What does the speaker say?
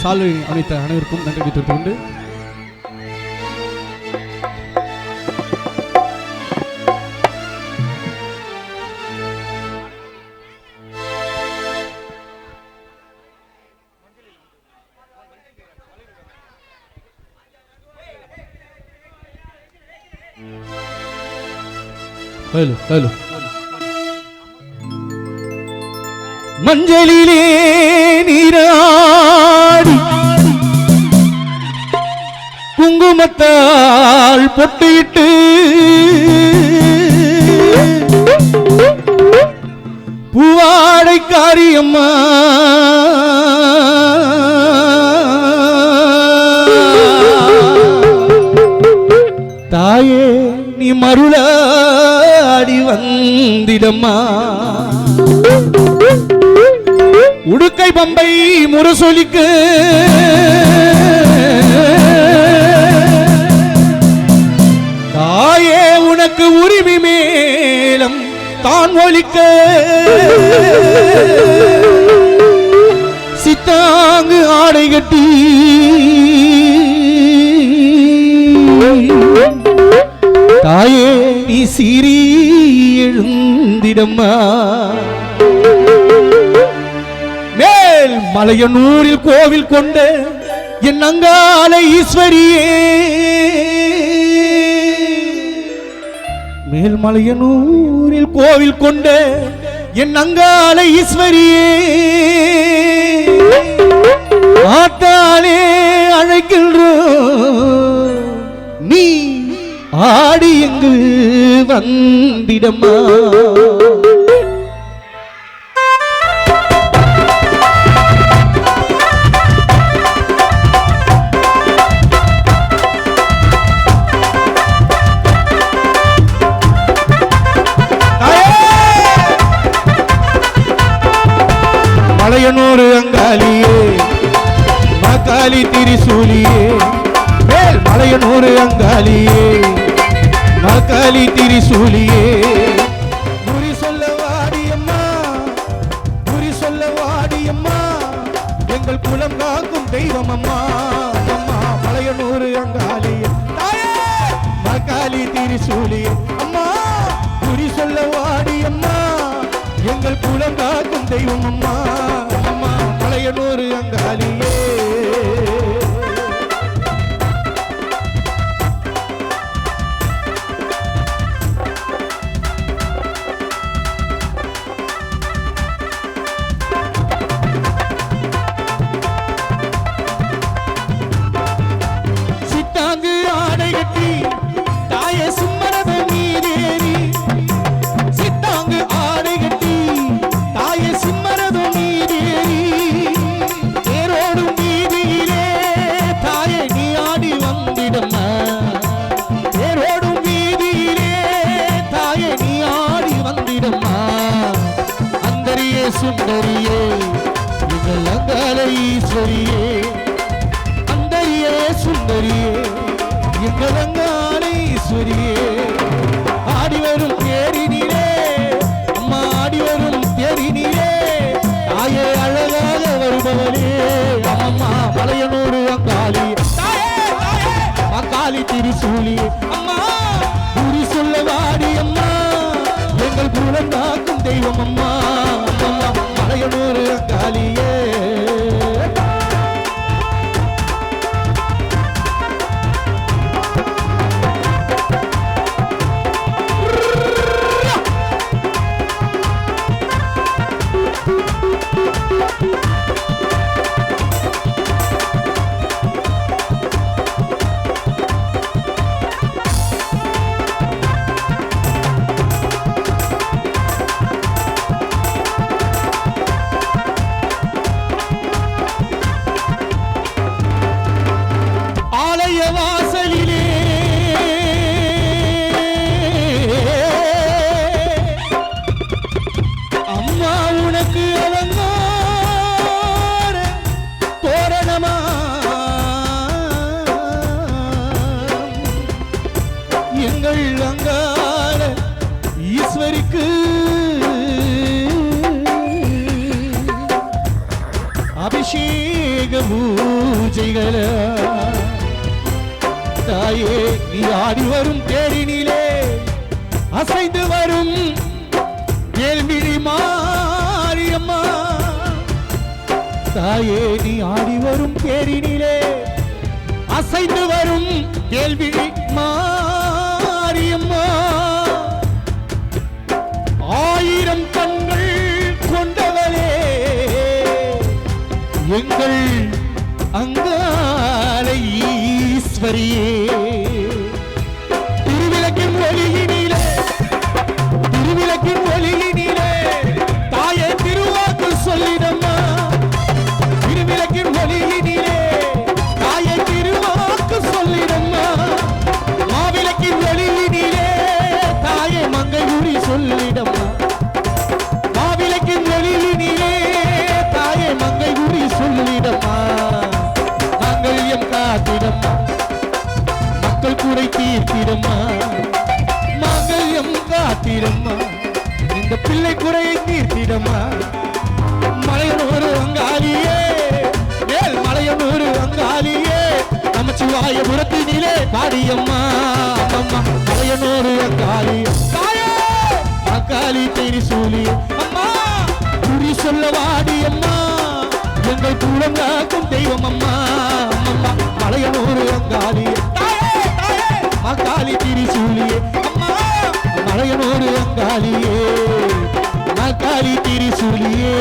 சால்வை அனைத்த அனைவருக்கும் நன்றி தெரிவித்துக் கொண்டு ஹலோ ஹலோ மஞ்சளிலே நீராடி குங்குமத்தால் பொட்டிட்டு பூவாடை காரியம்மா தாயே நீ மருளாடி வந்திடம்மா உடுக்கை பம்பை முரசொலிக்கு தாயே உனக்கு உரிமை மேலம் தான் ஒலிக்க சித்தாங்கு ஆடை கட்டி தாயே நீ சீறி எழுந்திடம்மா மேல் மலையனூரில் கோவில் கொண்ட என் அங்காள ஈஸ்வரியே மேல் மலையனூரில் கோவில் கொண்ட என் அங்காள ஈஸ்வரியே ஆத்தாலே அழைக்கின்றோம் நீ ஆடி எங்கு வந்திடம்மா மலையனூர் அங்காளியே மகாளி திரிசூலியே மேல் மலையனூர் அங்காளியே மகாளி திரிசூலியே குறி சொல்ல வாடியம்மா குறி சொல்ல வாடியம்மா எங்கள் குலம் காக்கும் தெய்வம் அம்மா அம்மா மலையனூர் அங்காளியே மகாளி திரிசூலியே அம்மா குறி சொல்ல வாடியம்மா எங்கள் குலம் காக்கும் தெய்வம் அம்மா அம்மா மலையனூர் அங்காளியே சித்தாங்கு ஆடை கட்டி தாயே சும்மரத நீரேறி சித்தாங்கு ஆடை கட்டி தாயே சிம்மரத நீரேறி தேரோடும் வீதியிலே தாயே நீ ஆடி வந்திடம்மா தேரோடும் வீதியிலே தாயே நீ ஆடி வந்திடம்மா அந்தரியே சுந்தரியே எங்கள் அங்காள ஈஸ்வரியே அந்தரியே சுந்தரியே எங்கள் அங்காள ஈஸ்வரியே ஆடி வரும் தேரினிலே அம்மா ஆடி வரும் தேரினிலே தாயே அழகாக வருபவளே அம்மா மலையனூர் அங்காளி அங்காளி திரிசூலி அம்மா குறி சொல்ல வாடி அம்மா எங்கள் குலம் காக்கும் தெய்வம் அம்மா அம்மா மலையனூர் அங்காளியே அபிஷேக பூஜைகள தாயே நீ ஆடி வரும் தேரினிலே அசைந்து வரும் கேள்விழி மாரியம்மா தாயே நீ ஆடி வரும் தேரினிலே அசைந்து வரும் கேள்விழி மாரியம்மா ஆயிரம் கண்கள் கொண்டவளே எங்கள் அங்காள ஈஸ்வரியே திருவிளக்கின் ஒளியினிலே தாயே திருவாக்கு சொல்லிடம்மா திருவிளக்கின் ஒளியினிலே தாயே திருவாக்கு சொல்லிடம்மா மாவிளக்கின் ஒளியினிலே தாயே மங்கை குறி சொல்லிடம்மா மாவிளக்கின் ஒளியினிலே தாயே மங்கை குறி சொல்லிடம்மா மங்கள்யம் காத்திடம்மா மக்கள் குறை தீர்த்திடம்மா மங்கள்யம் காத்திடம்மா இந்த பிள்ளை குறையை தீர்த்திடம்மா மலையனூர் அங்காளியே மேல் மலையனூர் அங்காளியே நமச்சிவாயபுரத்தினிலே பாடியம்மா அம்மம்மா மலையனூர் அங்காளி அங்காளி திரிசூலி அம்மா குறி சொல்ல வாடியம்மா எங்கள் கூடம் காக்கும் தெய்வம் அம்மா அம்மம்மா மலையனூர் அங்காளி அங்காளி திரிசூலியே அம்மா மலையனூர் அங்காளியே அங்காளி திரிசூலியே